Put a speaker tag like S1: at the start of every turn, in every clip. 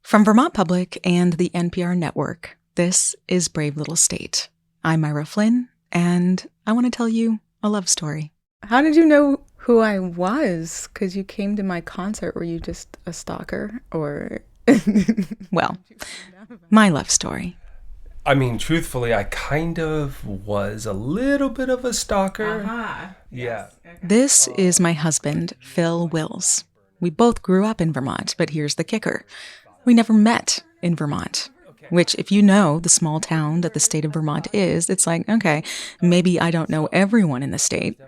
S1: From Vermont Public and the NPR Network, this is Brave Little State. I'm Myra Flynn, and I want to tell you a love story.
S2: How did you know who I was? Because you came to my concert. Were you just a stalker, or?
S1: Well, my love story.
S3: I mean, truthfully, I kind of was a little bit of a stalker.
S2: Uh-huh.
S3: Yeah.
S2: Okay.
S1: This is my husband, Phil Wills. We both grew up in Vermont, but here's the kicker. We never met in Vermont, which if you know the small town that the state of Vermont is, it's like, okay, maybe I don't know everyone in the state,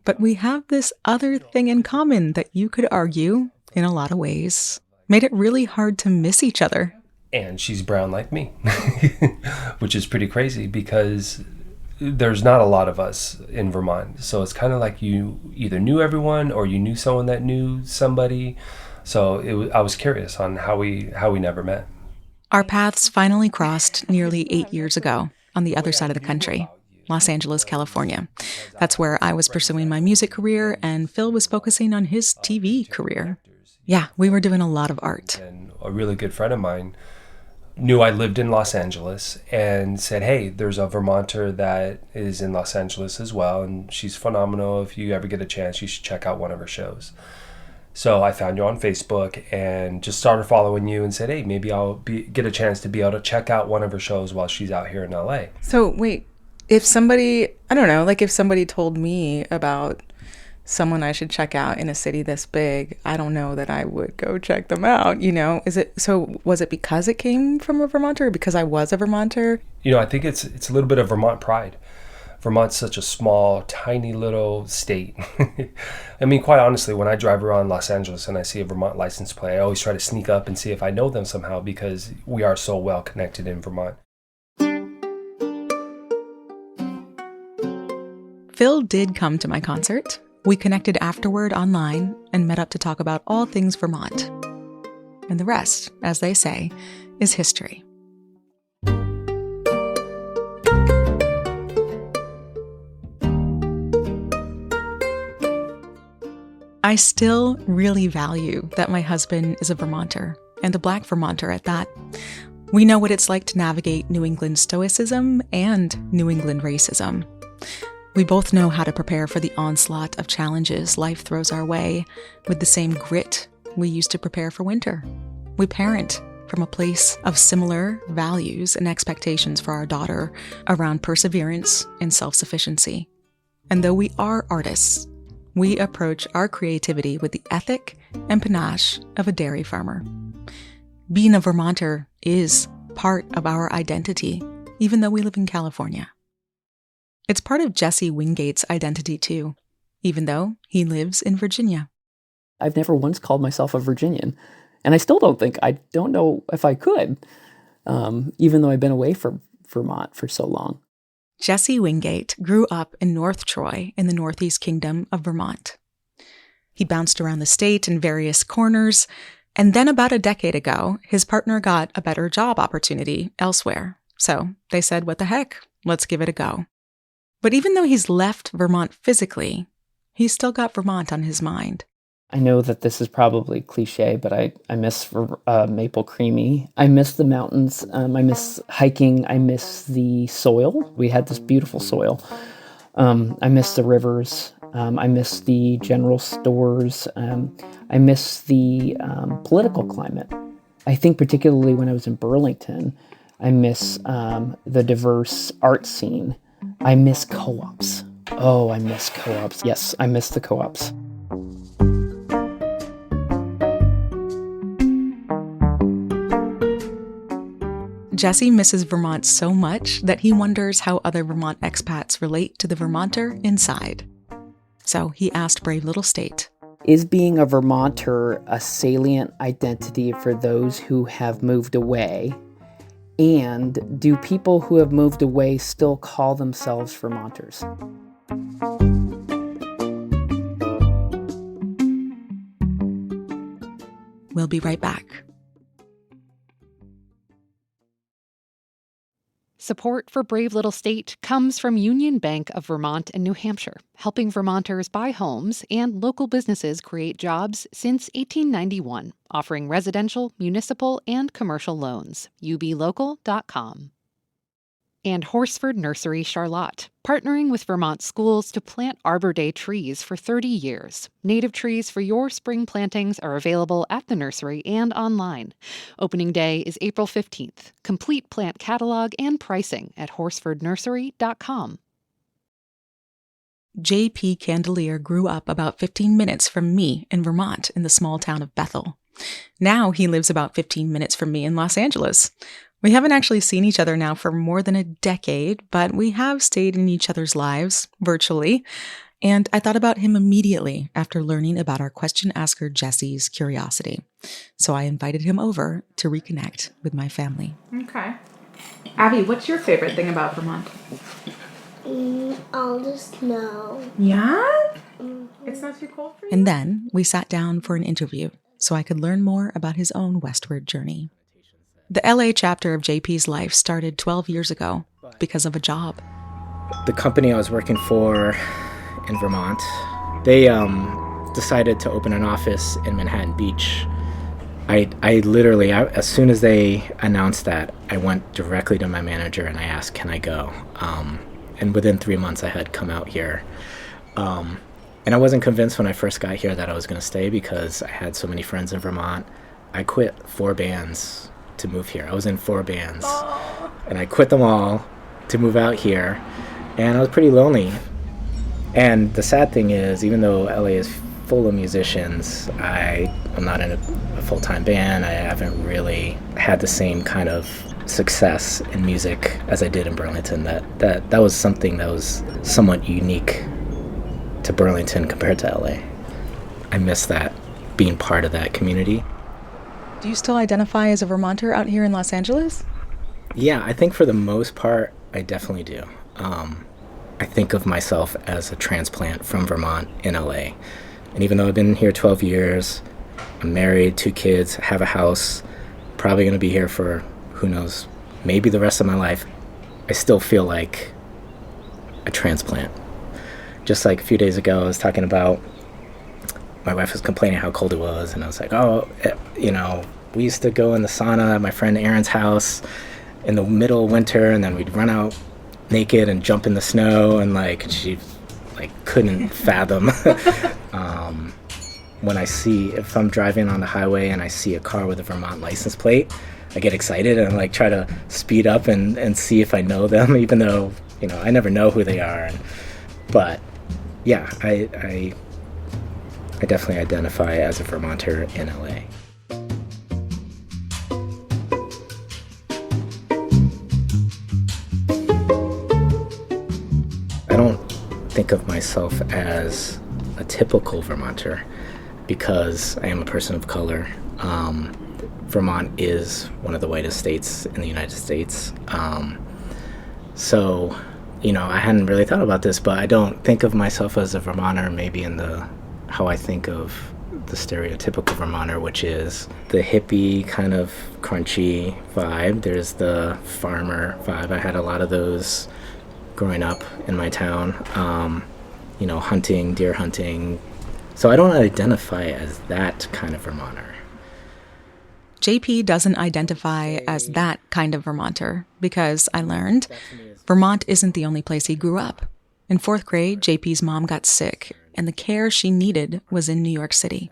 S1: but we have this other thing in common that you could argue, in a lot of ways, made it really hard to miss each other.
S3: And she's brown like me, which is pretty crazy because there's not a lot of us in Vermont. So it's kind of like you either knew everyone or you knew someone that knew somebody. So I was curious on how we never met.
S1: Our paths finally crossed nearly 8 years ago on the other side of the country, Los Angeles, California. That's where I was pursuing my music career and Phil was focusing on his TV career. Yeah, we were doing a lot of art.
S3: And a really good friend of mine knew I lived in Los Angeles and said, hey, there's a Vermonter that is in Los Angeles as well, and she's phenomenal. If you ever get a chance, you should check out one of her shows. So I found you on Facebook and just started following you and said, hey, maybe I'll get a chance to be able to check out one of her shows while she's out here in LA.
S2: So wait, if somebody, I don't know, like if somebody told me about someone I should check out in a city this big, I don't know that I would go check them out, you know? Was it because it came from a Vermonter or because I was a Vermonter?
S3: You know, I think it's a little bit of Vermont pride. Vermont's such a small, tiny little state. I mean, quite honestly, when I drive around Los Angeles and I see a Vermont license plate, I always try to sneak up and see if I know them somehow because we are so well connected in Vermont.
S1: Phil did come to my concert. We connected afterward online and met up to talk about all things Vermont. And the rest, as they say, is history. I still really value that my husband is a Vermonter, and a Black Vermonter at that. We know what it's like to navigate New England stoicism and New England racism. We both know how to prepare for the onslaught of challenges life throws our way with the same grit we used to prepare for winter. We parent from a place of similar values and expectations for our daughter around perseverance and self-sufficiency. And though we are artists, we approach our creativity with the ethic and panache of a dairy farmer. Being a Vermonter is part of our identity, even though we live in California. It's part of Jesse Wingate's identity, too, even though he lives in Virginia.
S4: I've never once called myself a Virginian, and I still don't know if I could, even though I've been away from Vermont for so long.
S1: Jesse Wingate grew up in North Troy in the Northeast Kingdom of Vermont. He bounced around the state in various corners, and then about a decade ago, his partner got a better job opportunity elsewhere. So they said, what the heck, let's give it a go. But even though he's left Vermont physically, he's still got Vermont on his mind.
S4: I know that this is probably cliche, but I miss Maple Creamy. I miss the mountains. I miss hiking. I miss the soil. We had this beautiful soil. I miss the rivers. I miss the general stores. I miss the political climate. I think particularly when I was in Burlington, I miss the diverse art scene. I miss co-ops. Oh, I miss co-ops. Yes, I miss the co-ops.
S1: Jesse misses Vermont so much that he wonders how other Vermont expats relate to the Vermonter inside. So he asked Brave Little State,
S4: is being a Vermonter a salient identity for those who have moved away? And do people who have moved away still call themselves Vermonters?
S1: We'll be right back.
S5: Support for Brave Little State comes from Union Bank of Vermont and New Hampshire, helping Vermonters buy homes and local businesses create jobs since 1891, offering residential, municipal, and commercial loans. ublocal.com. And Horsford Nursery Charlotte, partnering with Vermont schools to plant Arbor Day trees for 30 years. Native trees for your spring plantings are available at the nursery and online. Opening day is April 15th. Complete plant catalog and pricing at horsfordnursery.com.
S1: J.P. Candelier grew up about 15 minutes from me in Vermont in the small town of Bethel. Now he lives about 15 minutes from me in Los Angeles. We haven't actually seen each other now for more than a decade, but we have stayed in each other's lives virtually, and I thought about him immediately after learning about our question asker Jesse's curiosity. So I invited him over to reconnect with my family.
S2: Okay. Abby, what's your favorite thing about Vermont?
S6: All the snow.
S2: Yeah? It's not too cold for you?
S1: And then we sat down for an interview so I could learn more about his own westward journey. The LA chapter of JP's life started 12 years ago because of a job.
S7: The company I was working for in Vermont, they decided to open an office in Manhattan Beach. I literally, as soon as they announced that, I went directly to my manager and I asked, can I go? And within 3 months I had come out here. And I wasn't convinced when I first got here that I was going to stay because I had so many friends in Vermont. I quit 4 bands to move here. I was in 4 bands. And I quit them all to move out here. And I was pretty lonely. And the sad thing is, even though LA is full of musicians, I'm not in a full-time band. I haven't really had the same kind of success in music as I did in Burlington. That was something that was somewhat unique to Burlington compared to LA. I miss that, being part of that community.
S1: Do you still identify as a Vermonter out here in Los Angeles?
S7: Yeah, I think for the most part, I definitely do. I think of myself as a transplant from Vermont in LA. And even though I've been here 12 years, I'm married, 2 kids, have a house, probably going to be here for, who knows, maybe the rest of my life, I still feel like a transplant. Just like a few days ago, I was talking about, my wife was complaining how cold it was, and I was like, we used to go in the sauna at my friend Aaron's house in the middle of winter, and then we'd run out naked and jump in the snow, and she couldn't fathom when if I'm driving on the highway and I see a car with a Vermont license plate, I get excited and try to speed up and see if I know them, even though I never know who they are. But yeah, I definitely identify as a Vermonter in LA. I don't think of myself as a typical Vermonter because I am a person of color. Vermont is one of the whitest states in the United States. So, I hadn't really thought about this, but I don't think of myself as a Vermonter maybe in how I think of the stereotypical Vermonter, which is the hippie kind of crunchy vibe. There's the farmer vibe. I had a lot of those growing up in my town, hunting, deer hunting. So I don't identify as that kind of Vermonter.
S1: JP doesn't identify as that kind of Vermonter because I learned Vermont isn't the only place he grew up. In 4th grade, JP's mom got sick, and the care she needed was in New York City.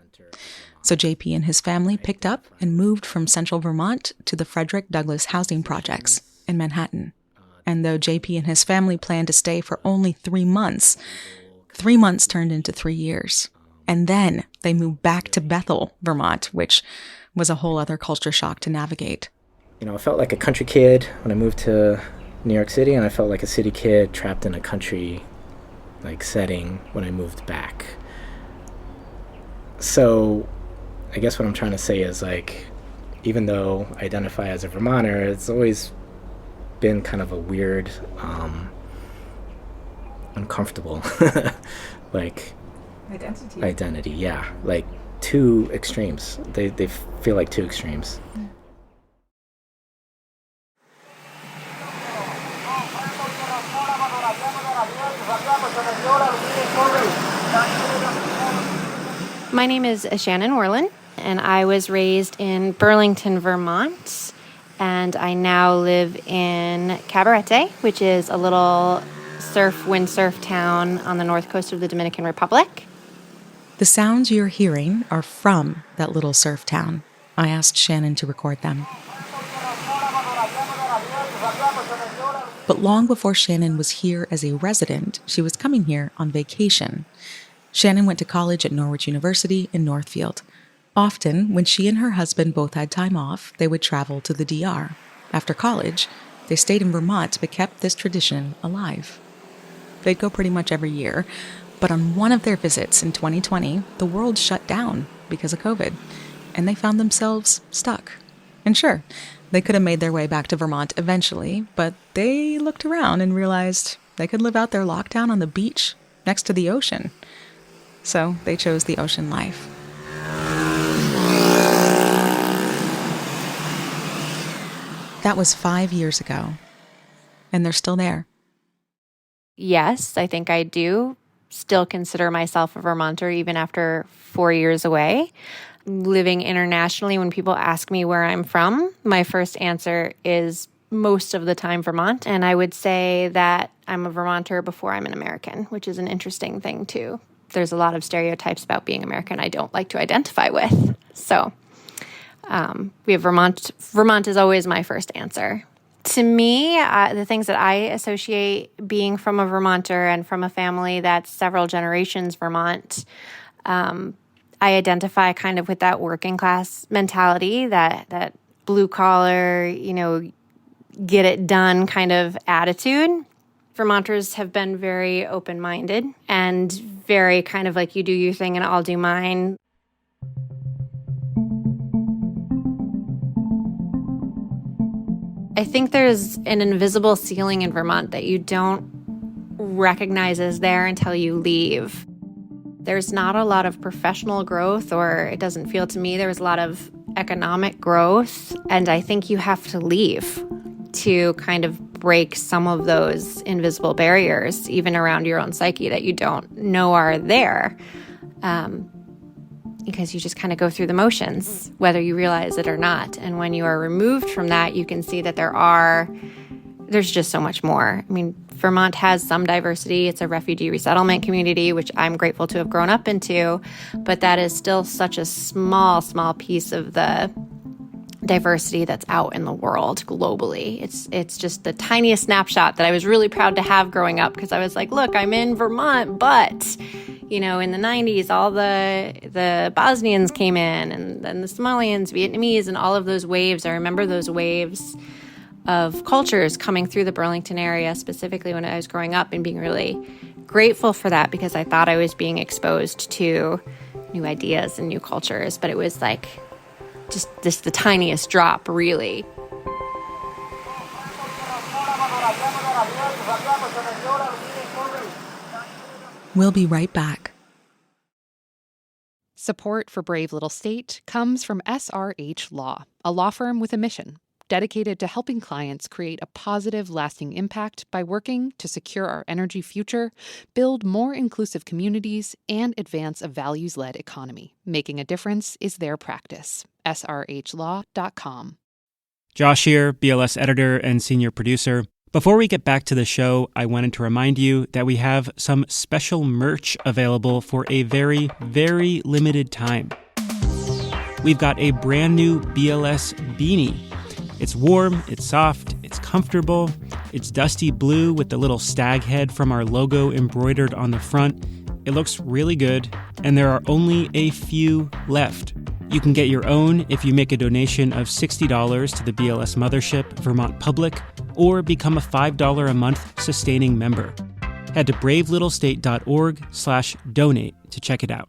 S1: So JP and his family picked up and moved from central Vermont to the Frederick Douglass housing projects in Manhattan. And though JP and his family planned to stay for only 3 months, 3 months turned into 3 years. And then they moved back to Bethel, Vermont, which was a whole other culture shock to navigate.
S7: I felt like a country kid when I moved to New York City, and I felt like a city kid trapped in a country setting when I moved back. So I guess what I'm trying to say is even though I identify as a Vermonter, it's always been kind of a weird, uncomfortable identity, yeah, 2 extremes. They feel like 2 extremes.
S6: My name is Shannon Orlin, and I was raised in Burlington, Vermont, and I now live in Cabarete, which is a little windsurf town on the north coast of the Dominican Republic.
S1: The sounds you're hearing are from that little surf town. I asked Shannon to record them. But long before Shannon was here as a resident, she was coming here on vacation. Shannon went to college at Norwich University in Northfield. Often, when she and her husband both had time off, they would travel to the DR. After college, they stayed in Vermont but kept this tradition alive. They'd go pretty much every year, but on one of their visits in 2020, the world shut down because of COVID, and they found themselves stuck. And sure, they could have made their way back to Vermont eventually, but they looked around and realized they could live out their lockdown on the beach next to the ocean. So they chose the ocean life. That was 5 years ago, and they're still there.
S6: Yes, I think I do still consider myself a Vermonter even after 4 years away. Living internationally, when people ask me where I'm from, my first answer is most of the time Vermont. And I would say that I'm a Vermonter before I'm an American, which is an interesting thing too. There's a lot of stereotypes about being American I don't like to identify with. So we have Vermont. Vermont is always my first answer. To me, the things that I associate being from a Vermonter and from a family that's several generations Vermont, I identify kind of with that working class mentality, that blue collar, get it done kind of attitude. Vermonters have been very open-minded and very kind of like, you do your thing and I'll do mine. I think there's an invisible ceiling in Vermont that you don't recognize is there until you leave. There's not a lot of professional growth, or it doesn't feel to me there was a lot of economic growth, and I think you have to leave to kind of break some of those invisible barriers, even around your own psyche, that you don't know are there, because you just kind of go through the motions, whether you realize it or not. And when you are removed from that, you can see that there's just so much more. I mean, Vermont has some diversity. It's a refugee resettlement community, which I'm grateful to have grown up into, but that is still such a small piece of the diversity that's out in the world globally. It's just the tiniest snapshot that I was really proud to have growing up, because I was like, look, I'm in Vermont, but in the 90s, all the Bosnians came in, and then the Somalians, Vietnamese, and all of those waves. I remember those waves of cultures coming through the Burlington area, specifically when I was growing up, and being really grateful for that, because I thought I was being exposed to new ideas and new cultures, but it was like just the tiniest drop, really.
S1: We'll be right back.
S5: Support for Brave Little State comes from SRH Law, a law firm with a mission dedicated to helping clients create a positive, lasting impact by working to secure our energy future, build more inclusive communities, and advance a values-led economy. Making a difference is their practice. srhlaw.com.
S8: Josh here, BLS editor and senior producer. Before we get back to the show, I wanted to remind you that we have some special merch available for a very, very limited time. We've got a brand new BLS beanie. It's warm, it's soft, it's comfortable, it's dusty blue with the little stag head from our logo embroidered on the front. It looks really good, and there are only a few left. You can get your own if you make a donation of $60 to the BLS mothership, Vermont Public, or become a $5 a month sustaining member. Head to bravelittlestate.org/donate to check it out.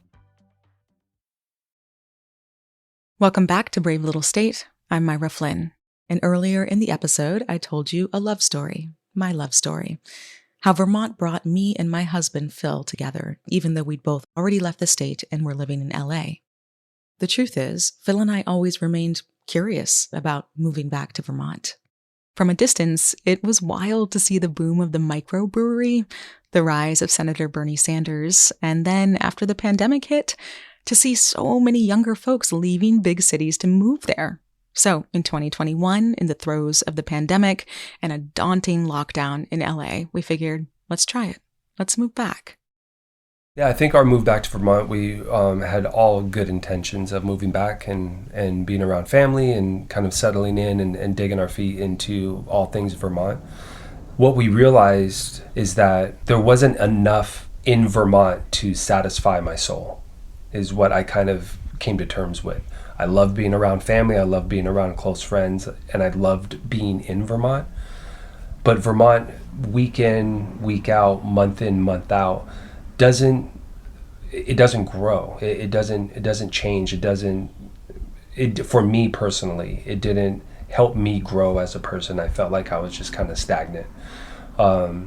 S1: Welcome back to Brave Little State. I'm Myra Flynn. And earlier in the episode, I told you a love story, my love story. How Vermont brought me and my husband, Phil, together, even though we'd both already left the state and were living in LA. The truth is, Phil and I always remained curious about moving back to Vermont. From a distance, it was wild to see the boom of the microbrewery, the rise of Senator Bernie Sanders, and then after the pandemic hit, to see so many younger folks leaving big cities to move there. So in 2021, in the throes of the pandemic and a daunting lockdown in LA, we figured, let's try it. Let's move back.
S3: Yeah, I think our move back to Vermont, we had all good intentions of moving back and being around family and kind of settling in and digging our feet into all things Vermont. What we realized is that there wasn't enough in Vermont to satisfy my soul, is what I kind of came to terms with. I love being around family, I love being around close friends, and I loved being in Vermont. But Vermont, week in, week out, month in, month out, doesn't grow. It doesn't change. For me personally, it didn't help me grow as a person. I felt like I was just kind of stagnant. I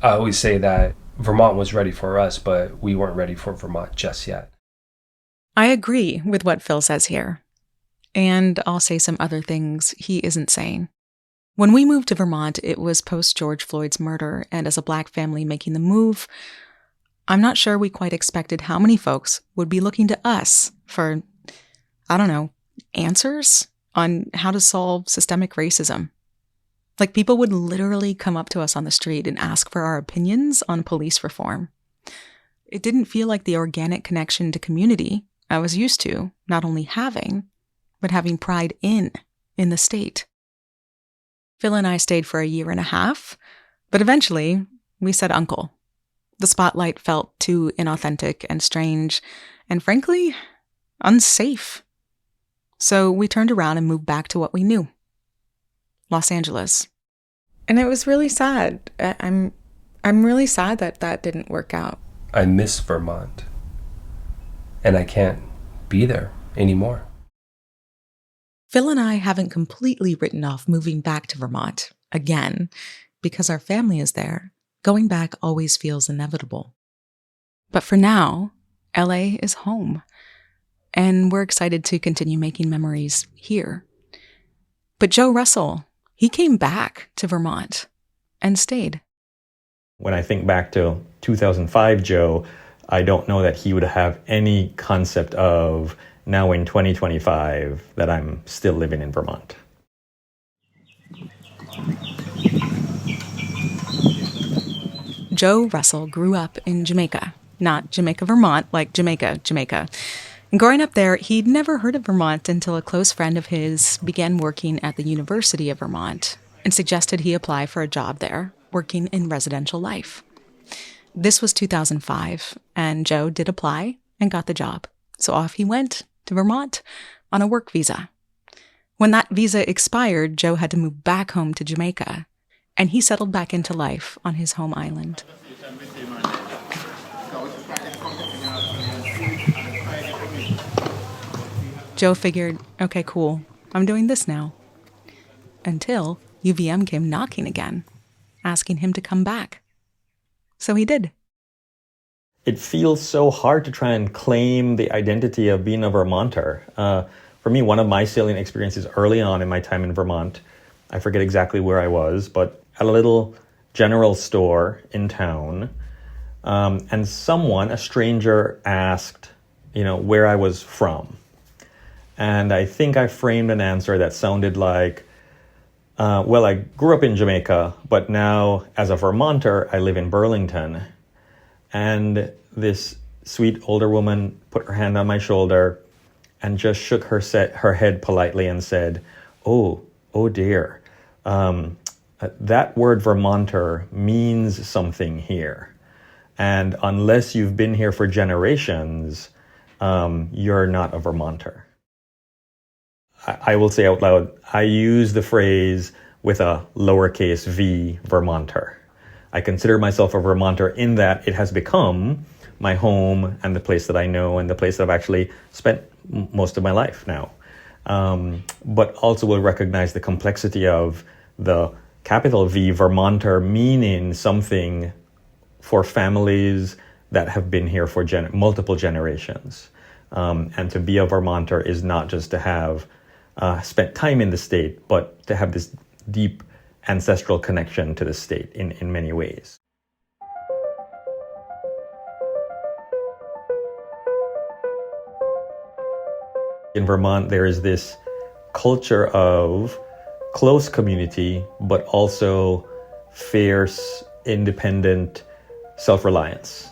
S3: always say that Vermont was ready for us, but we weren't ready for Vermont just yet.
S1: I agree with what Phil says here. And I'll say some other things he isn't saying. When we moved to Vermont, it was post George Floyd's murder, and as a Black family making the move, I'm not sure we quite expected how many folks would be looking to us for, answers on how to solve systemic racism. Like, people would literally come up to us on the street and ask for our opinions on police reform. It didn't feel like the organic connection to community I was used to not only having, but having pride in the state. Phil and I stayed for 1.5 years, but eventually we said uncle. The spotlight felt too inauthentic and strange, and frankly, unsafe. So we turned around and moved back to what we knew. Los Angeles.
S2: And it was really sad. I'm really sad that didn't work out.
S3: I miss Vermont, and I can't be there anymore.
S1: Phil and I haven't completely written off moving back to Vermont again because our family is there. Going back always feels inevitable. But for now, LA is home, and we're excited to continue making memories here. But Joe Russell, he came back to Vermont and stayed.
S9: When I think back to 2005 Joe, I don't know that he would have any concept of now in 2025 that I'm still living in Vermont.
S1: Joe Russell grew up in Jamaica, not Jamaica, Vermont, like Jamaica. And growing up there, he'd never heard of Vermont until a close friend of his began working at the University of Vermont and suggested he apply for a job there, working in residential life. This was 2005, and Joe did apply and got the job. So off he went to Vermont on a work visa. When that visa expired, Joe had to move back home to Jamaica, and he settled back into life on his home island. Joe figured, okay, cool, I'm doing this now. Until UVM came knocking again, asking him to come back. So he did.
S9: It feels so hard to try and claim the identity of being a Vermonter. For me, one of my salient experiences early on in my time in Vermont, I forget exactly where I was, but at a little general store in town, and someone, a stranger, asked, where I was from. And I think I framed an answer that sounded like, well, I grew up in Jamaica, but now as a Vermonter, I live in Burlington. And this sweet older woman put her hand on my shoulder and just shook her head politely and said, oh dear. That word Vermonter means something here. And unless you've been here for generations, you're not a Vermonter. I will say out loud, I use the phrase with a lowercase v, Vermonter. I consider myself a Vermonter in that it has become my home and the place that I know and the place that I've actually spent most of my life now. But also will recognize the complexity of the capital V, Vermonter, meaning something for families that have been here for multiple generations. And to be a Vermonter is not just to have spent time in the state, but to have this deep ancestral connection to the state in many ways. In Vermont, there is this culture of close community, but also fierce, independent self-reliance.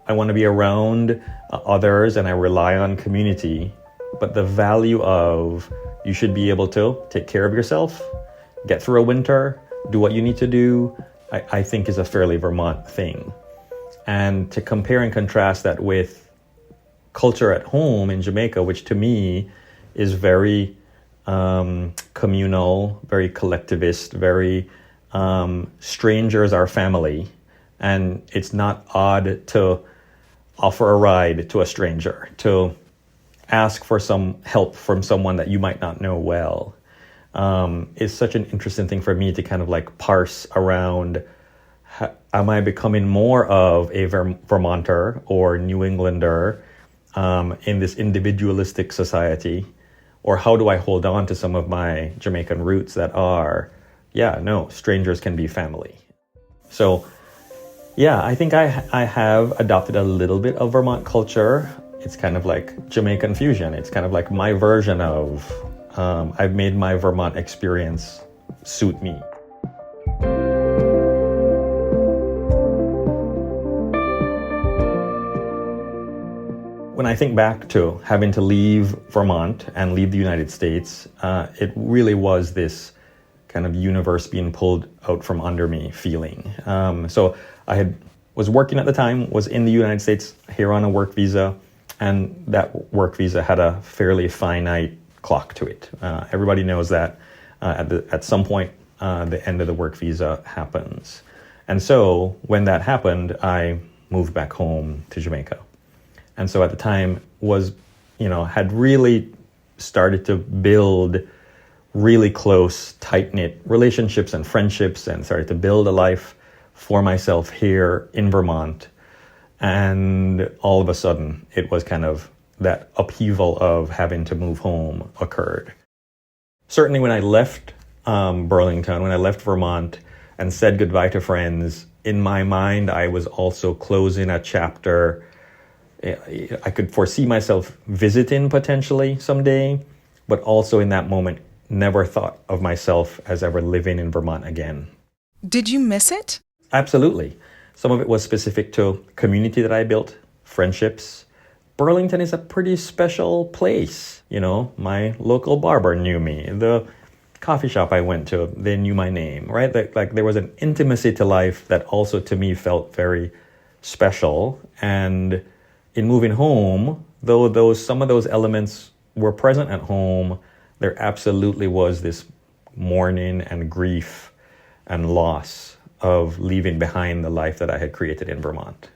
S9: I want to be around others and I rely on community, but the value of you should be able to take care of yourself, get through a winter, do what you need to do, I think is a fairly Vermont thing. And to compare and contrast that with culture at home in Jamaica, which to me is very communal, very collectivist, very strangers are family. And it's not odd to offer a ride to a stranger, to ask for some help from someone that you might not know well. It's such an interesting thing for me to kind of like parse around, am I becoming more of a Vermonter or New Englander in this individualistic society? Or how do I hold on to some of my Jamaican roots that are, strangers can be family. So, I think I have adopted a little bit of Vermont culture. It's kind of like Jamaican fusion. It's kind of like my version of, I've made my Vermont experience suit me. When I think back to having to leave Vermont and leave the United States, it really was this kind of universe being pulled out from under me feeling. So I was working at the time, was in the United States here on a work visa, and that work visa had a fairly finite clock to it. Everybody knows that at some point the end of the work visa happens. And so when that happened, I moved back home to Jamaica. And so at the time had really started to build really close, tight-knit relationships and friendships and started to build a life for myself here in Vermont. And all of a sudden, it was kind of that upheaval of having to move home occurred. Certainly when I left Burlington, when I left Vermont and said goodbye to friends, in my mind, I was also closing a chapter. I could foresee myself visiting potentially someday, but also in that moment, never thought of myself as ever living in Vermont again.
S2: Did you miss it?
S9: Absolutely. Some of it was specific to community that I built, friendships. Burlington is a pretty special place. My local barber knew me. The coffee shop I went to, they knew my name, right? Like there was an intimacy to life that also to me felt very special. And in moving home, though some of those elements were present at home, there absolutely was this mourning and grief and loss of leaving behind the life that I had created in Vermont.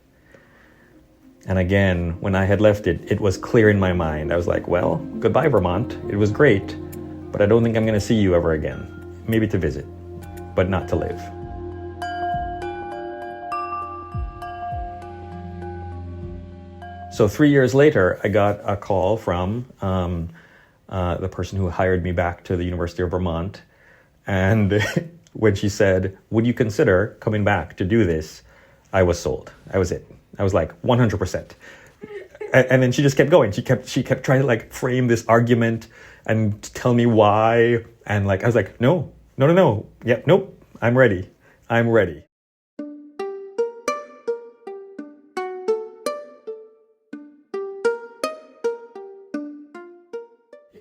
S9: And again, when I had left it, it was clear in my mind. I was like, well, goodbye, Vermont. It was great, but I don't think I'm going to see you ever again. Maybe to visit, but not to live. So 3 years later, I got a call from the person who hired me back to the University of Vermont. And when she said, would you consider coming back to do this? I was sold. I was it. I was like 100%. And then she just kept going. She kept trying to like frame this argument and tell me why. And like, I was like, no. Yeah, nope. I'm ready.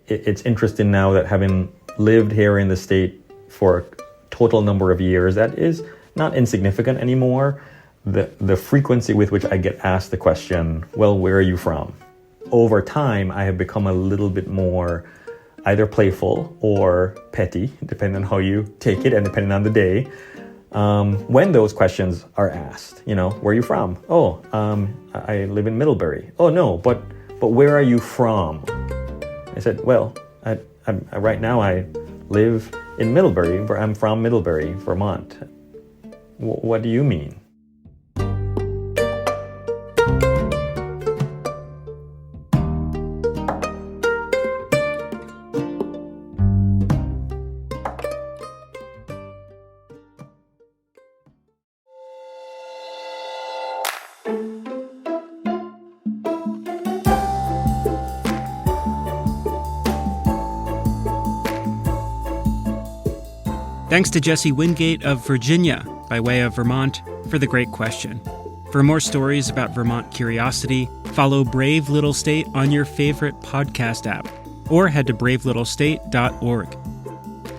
S9: It's interesting now that having lived here in the state for a total number of years, that is not insignificant anymore. The frequency with which I get asked the question, well, where are you from? Over time, I have become a little bit more either playful or petty, depending on how you take it and depending on the day. When those questions are asked, where are you from? Oh, I live in Middlebury. Oh, no, but where are you from? I said, well, right now I live in Middlebury. I'm from Middlebury, Vermont. What do you mean?
S8: Thanks to Jesse Wingate of Virginia, by way of Vermont, for the great question. For more stories about Vermont curiosity, follow Brave Little State on your favorite podcast app, or head to bravelittlestate.org.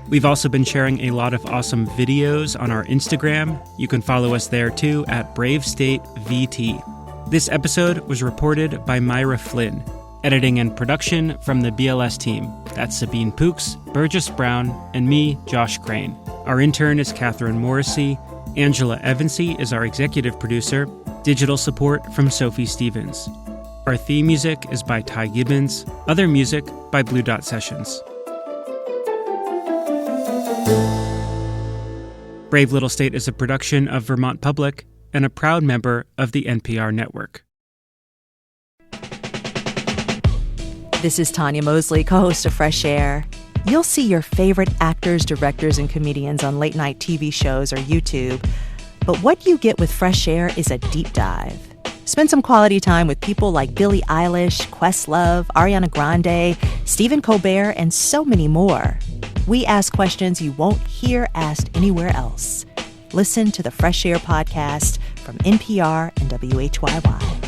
S8: We've also been sharing a lot of awesome videos on our Instagram. You can follow us there too at BraveStateVT. This episode was reported by Myra Flynn. Editing and production from the BLS team. That's Sabine Pooks, Burgess Brown, and me, Josh Crane. Our intern is Catherine Morrissey. Angela Evansy is our executive producer. Digital support from Sophie Stevens. Our theme music is by Ty Gibbons. Other music by Blue Dot Sessions. Brave Little State is a production of Vermont Public and a proud member of the NPR Network.
S10: This is Tanya Mosley, co-host of Fresh Air. You'll see your favorite actors, directors, and comedians on late-night TV shows or YouTube. But what you get with Fresh Air is a deep dive. Spend some quality time with people like Billie Eilish, Questlove, Ariana Grande, Stephen Colbert, and so many more. We ask questions you won't hear asked anywhere else. Listen to the Fresh Air podcast from NPR and WHYY.